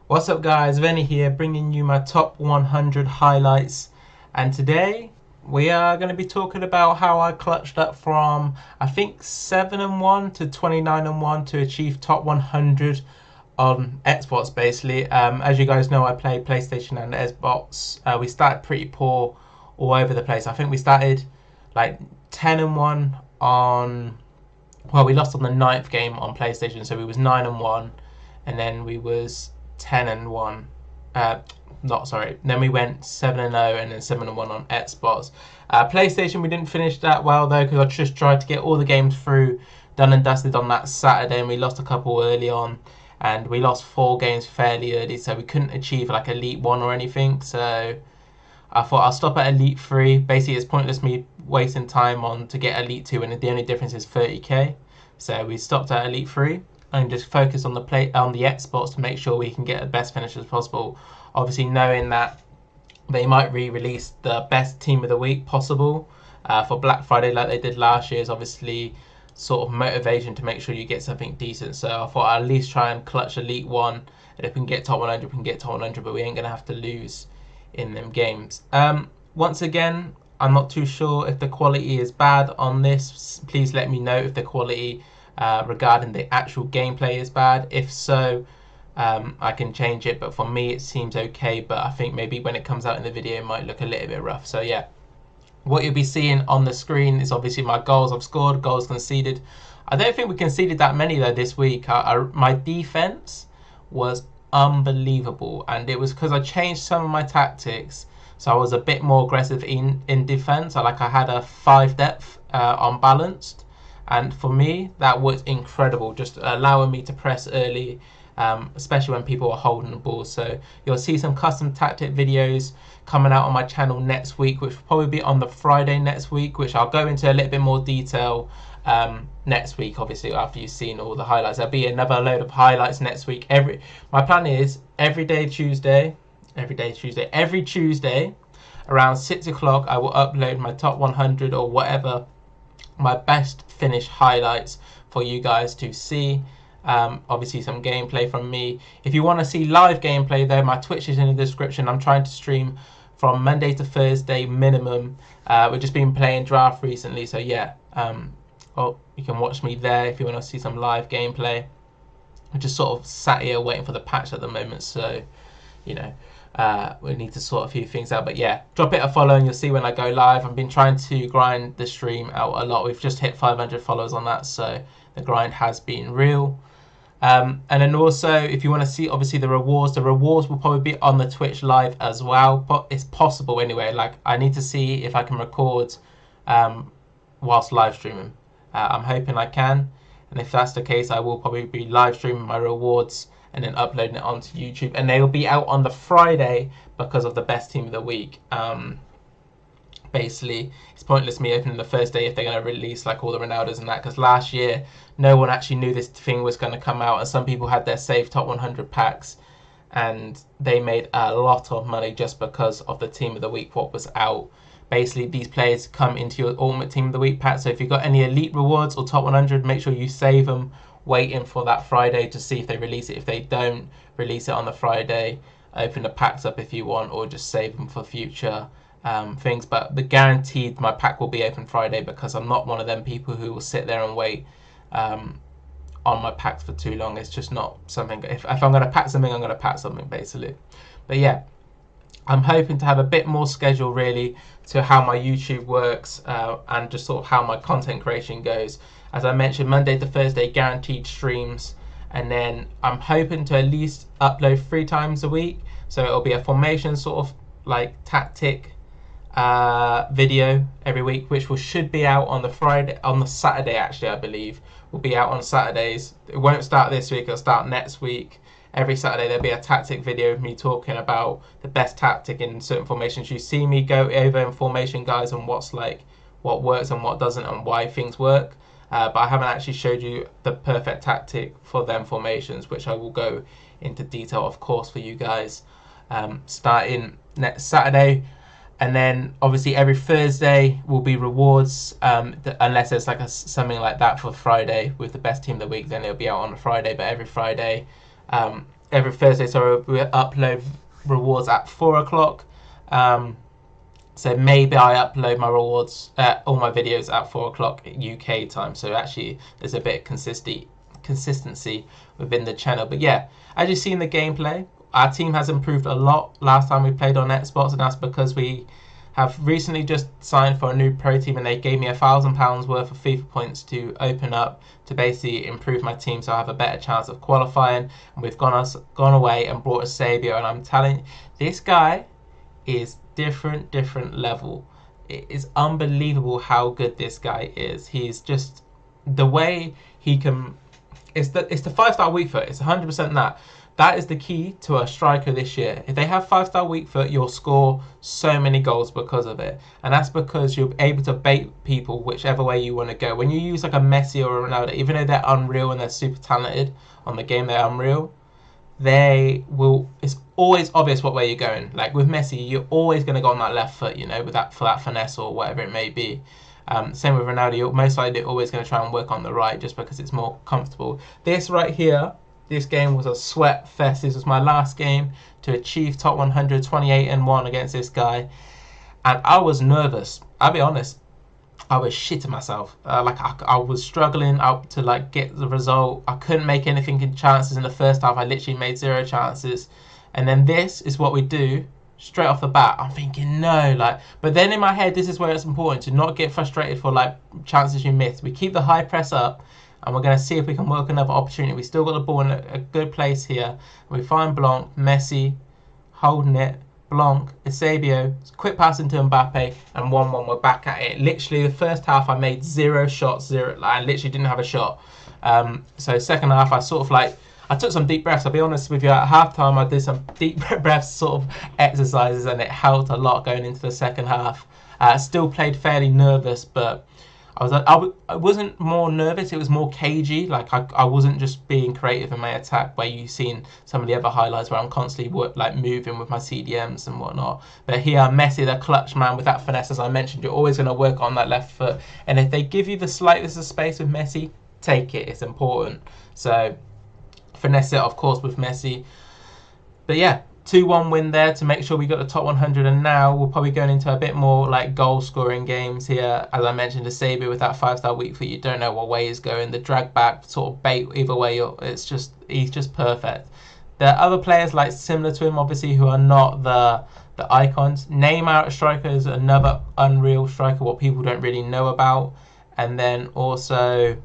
What's up guys, Venny here bringing you my top 100 highlights, and today we are going to be talking about how I clutched up from I think 7-1 to 29-1 to achieve top 100 on Xbox basically. As you guys know, I play PlayStation and Xbox. We started pretty poor all over the place. I think we started like 10-1 on, well, we lost on the ninth game on PlayStation, so we was 9-1, and then we was 10-1. Not sorry. Then we went 7-0 and then 7-1 on Xbox. PlayStation, we didn't finish that well though, because I just tried to get all the games through, done and dusted on that Saturday, and we lost a couple early on, and we lost 4 games fairly early, so we couldn't achieve like Elite 1 or anything. So I thought I'll stop at Elite 3. Basically, it's pointless me wasting time on to get Elite 2, and the only difference is 30k. So we stopped at Elite 3 and just focus on the Xbox to make sure we can get the best finishes possible. Obviously, knowing that they might re-release the best team of the week possible for Black Friday, like they did last year, is obviously sort of motivation to make sure you get something decent. So I thought I'd at least try and clutch Elite 1, and if we can get top 100, we can get top 100, but we ain't gonna have to lose in them games. Once again, I'm not too sure if the quality is bad on this. Please let me know if the quality regarding the actual gameplay is bad. If so, I can change it, but for me it seems okay, but I think maybe when it comes out in the video it might look a little bit rough. So yeah, what you'll be seeing on the screen is obviously my goals I've scored, goals conceded. I don't think we conceded that many though this week. My defense was unbelievable, and it was because I changed some of my tactics, so I was a bit more aggressive in defense. I had a 5 depth unbalanced, and for me that was incredible, just allowing me to press early, especially when people are holding the ball. So you'll see some custom tactic videos coming out on my channel next week, which will probably be on the Friday next week, which I'll go into a little bit more detail next week. Obviously, after you've seen all the highlights, there'll be another load of highlights next week. My plan is every Tuesday around 6 o'clock I will upload my top 100 or whatever, my best finish highlights for you guys to see. Obviously some gameplay from me. If you want to see live gameplay though, my Twitch is in the description. I'm trying to stream from Monday to Thursday minimum. We've just been playing draft recently, so yeah, you can watch me there if you want to see some live gameplay. I'm just sort of sat here waiting for the patch at the moment, so you know, we need to sort a few things out. But yeah, drop it a follow and you'll see when I go live. I've been trying to grind the stream out a lot. We've just hit 500 followers on that, so the grind has been real. And then also, if you want to see obviously the rewards will probably be on the Twitch live as well, but it's possible anyway. Like, I need to see if I can record whilst live streaming. I'm hoping I can, and if that's the case, I will probably be live streaming my rewards and then uploading it onto YouTube, and they will be out on the Friday because of the best team of the week. Basically, it's pointless me opening the first day if they're going to release like all the Ronaldos and that, because last year no one actually knew this thing was going to come out, and some people had their saved top 100 packs and they made a lot of money just because of the team of the week what was out. Basically, these players come into your ultimate team of the week pack, so if you've got any elite rewards or top 100, make sure you save them waiting for that Friday to see if they release it. If they don't release it on the Friday, open the packs up if you want, or just save them for future things. But the guaranteed my pack will be open Friday, because I'm not one of them people who will sit there and wait on my packs for too long. It's just not something. If I'm going to pack something, I'm going to pack something basically. But yeah, I'm hoping to have a bit more schedule really to how my YouTube works, and just sort of how my content creation goes. As I mentioned, Monday to Thursday guaranteed streams, and then I'm hoping to at least upload 3 times a week. So it'll be a formation sort of like tactic video every week, which should be out on the Saturday actually. I believe will be out on Saturdays. It won't start this week, it'll start next week. Every Saturday there'll be a tactic video of me talking about the best tactic in certain formations. You see me go over in formation guys and what works and what doesn't and why things work, but I haven't actually showed you the perfect tactic for them formations, which I will go into detail of course for you guys starting next Saturday. And then obviously every Thursday will be rewards, unless there's like something like that for Friday with the best team of the week, then it'll be out on a Friday. But every Friday every Thursday. So we upload rewards at 4 o'clock. So maybe I upload my rewards, all my videos at 4 o'clock UK time. So actually, there's a bit of consistency within the channel. But yeah, as you see in the gameplay, our team has improved a lot last time we played on Xbox, and that's because we have recently just signed for a new pro team, and they gave me £1,000 worth of FIFA points to open up to basically improve my team, so I have a better chance of qualifying. And we've gone away and brought a Sabio, and I'm telling you, this guy is different level. It is unbelievable how good this guy is. He's just the way he can. It's the 5-star weak foot. It's 100% that. That is the key to a striker this year. If they have 5-star weak foot, you'll score so many goals because of it, and that's because you're able to bait people whichever way you want to go. When you use like a Messi or a Ronaldo, even though they're unreal and they're super talented on the game, they're unreal. It's always obvious what way you're going. Like with Messi, you're always going to go on that left foot, with that for that finesse or whatever it may be. Same with Ronaldo, you're most likely always going to try and work on the right just because it's more comfortable. This right here, this game was a sweat fest. This was my last game to achieve top 100, 28-1 against this guy, and I was nervous. I'll be honest. I was shitting myself. I was struggling out to get the result. I couldn't make anything in chances in the first half. I literally made 0 chances. And then this is what we do straight off the bat. I'm thinking no, but then in my head, this is where it's important to not get frustrated for chances you miss. We keep the high press up, and we're going to see if we can work another opportunity. We still got the ball in a good place here. We find Blanc, Messi, holding it. Blanc, Eusebio, quick pass into Mbappe, and 1-1. We're back at it. Literally, the first half I made 0 shots, I literally didn't have a shot. So second half, I sort of I took some deep breaths. I'll be honest with you. At halftime, I did some deep breaths sort of exercises, and it helped a lot going into the second half. Still played fairly nervous, but I wasn't more nervous, it was more cagey. I wasn't just being creative in my attack, where you've seen some of the other highlights where I'm constantly moving with my CDMs and whatnot. But here, Messi, the clutch man with that finesse, as I mentioned, you're always going to work on that left foot. And if they give you the slightest of space with Messi, take it, it's important. So, finesse it, of course, with Messi. But yeah, 2-1 win there to make sure we got the top 100, and now we're probably going into a bit more goal scoring games here. As I mentioned, the Sabia with that 5-star weak foot, you don't know what way he's going. The drag back sort of bait either way, he's just perfect. There are other players similar to him, obviously, who are not the icons. Neymar, striker, is another unreal striker, what people don't really know about. And then also,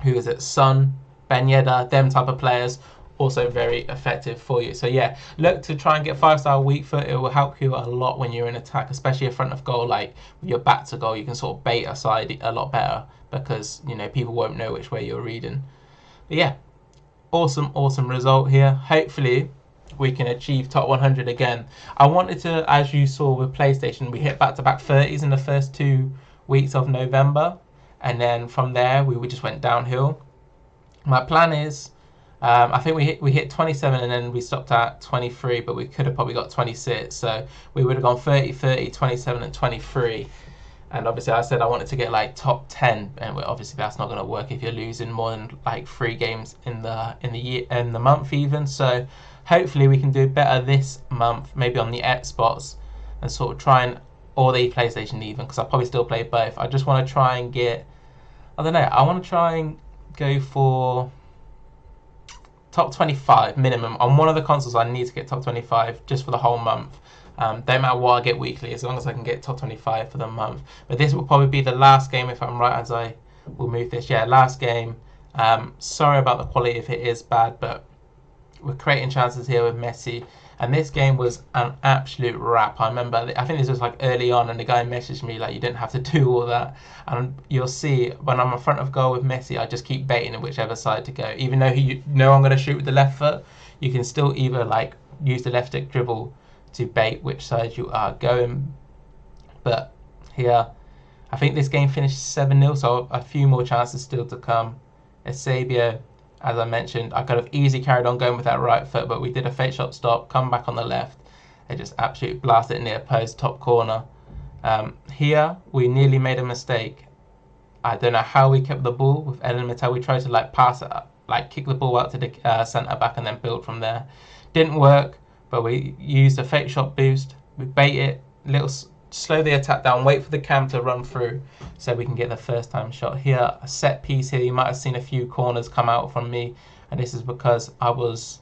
who is it? Son, Ben Yedder, them type of players. Also very effective for you. So yeah, look to try and get 5-star weak foot. It will help you a lot when you're in attack, especially in front of goal. With your back to goal, you can sort of bait aside a lot better because people won't know which way you're reading. But yeah, awesome result here. Hopefully we can achieve top 100 again. I wanted to, as you saw with PlayStation, we hit back-to-back 30s in the first 2 weeks of November, and then from there we just went downhill. My plan is, I think we hit 27 and then we stopped at 23, but we could have probably got 26. So we would have gone 30, 30, 27, and 23. And obviously, I said I wanted to get top 10, and obviously that's not going to work if you're losing more than 3 games in the month even. So hopefully we can do better this month, maybe on the Xbox, and sort of try and, or the PlayStation even, because I probably still play both. I just want to try and get, I don't know, I want to try and go for top 25 minimum on one of the consoles. I need to get top 25 just for the whole month. Don't matter what I get weekly, as long as I can get top 25 for the month. But this will probably be the last game, if I'm right, as I will move this. Yeah, last game. Sorry about the quality if it is bad, but we're creating chances here with Messi. And this game was an absolute wrap. I remember, I think this was early on, and the guy messaged me you didn't have to do all that. And you'll see when I'm in front of goal with Messi, I just keep baiting in whichever side to go. Even though you know I'm going to shoot with the left foot, you can still either use the left stick dribble to bait which side you are going. But here, I think this game finished 7-0, so a few more chances still to come. Eusebio, as I mentioned, I could have easily carried on going with that right foot, but we did a fake shot stop, come back on the left, and just absolutely blasted it near post, top corner. Here, we nearly made a mistake. I don't know how we kept the ball with Ellen Mattel. We tried to pass it like kick the ball out to the centre back and then build from there. Didn't work, but we used a fake shot boost. We bait it, slow the attack down, wait for the cam to run through so we can get the first time shot. Here, a set piece here. You might have seen a few corners come out from me, and this is because I was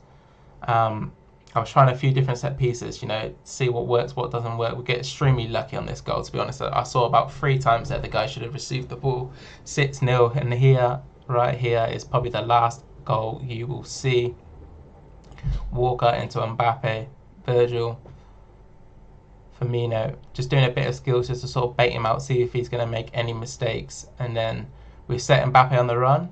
trying a few different set pieces, you know, see what works, what doesn't work. We get extremely lucky on this goal, to be honest. I saw about 3 times that the guy should have received the ball. 6-0, and here, right here, is probably the last goal you will see. Walker into Mbappe, Virgil, Firmino, just doing a bit of skills just to sort of bait him out, see if he's going to make any mistakes. And then we set Mbappe on the run,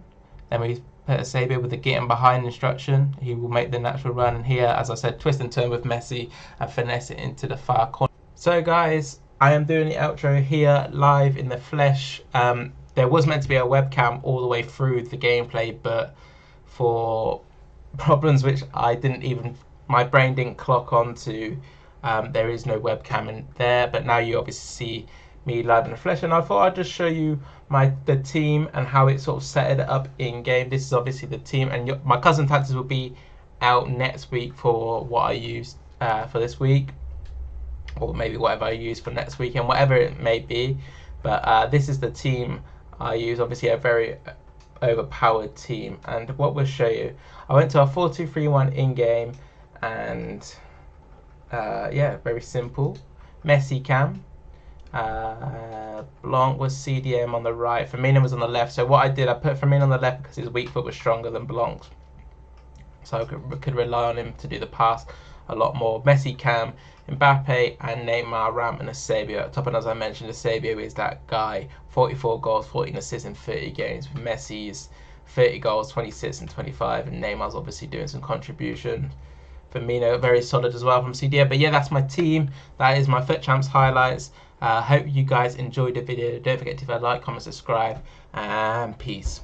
then we put Eusebio with the getting behind instruction. He will make the natural run, and here, as I said, twist and turn with Messi and finesse it into the far corner. So guys, I am doing the outro here live in the flesh. There was meant to be a webcam all the way through the gameplay, but for problems which my brain didn't clock onto, there is no webcam in there. But now you obviously see me live in the flesh, and I thought I'd just show you the team and how it sort of set it up in game. This is obviously the team, and my cousin tactics will be out next week for what I used for this week, or maybe whatever I use for next week, and whatever it may be. But this is the team I use, obviously a very overpowered team. And what we'll show you, I went to a 4-2-3-1 in game, and yeah, very simple. Messi cam, Blanc was CDM on the right, Firmino was on the left. So what I did, I put Firmino on the left because his weak foot was stronger than Blanc's, so I could rely on him to do the pass a lot more. Messi cam, Mbappe and Neymar, Ram and Eusebio at top. And as I mentioned, Eusebio is that guy, 44 goals, 14 assists in 30 games. Messi's 30 goals, 26 and 25, and Neymar's obviously doing some contribution. Firmino very solid as well from CDM. But yeah, that's my team. That is my Foot Champs highlights. Hope you guys enjoyed the video. Don't forget to like, comment, subscribe, and peace.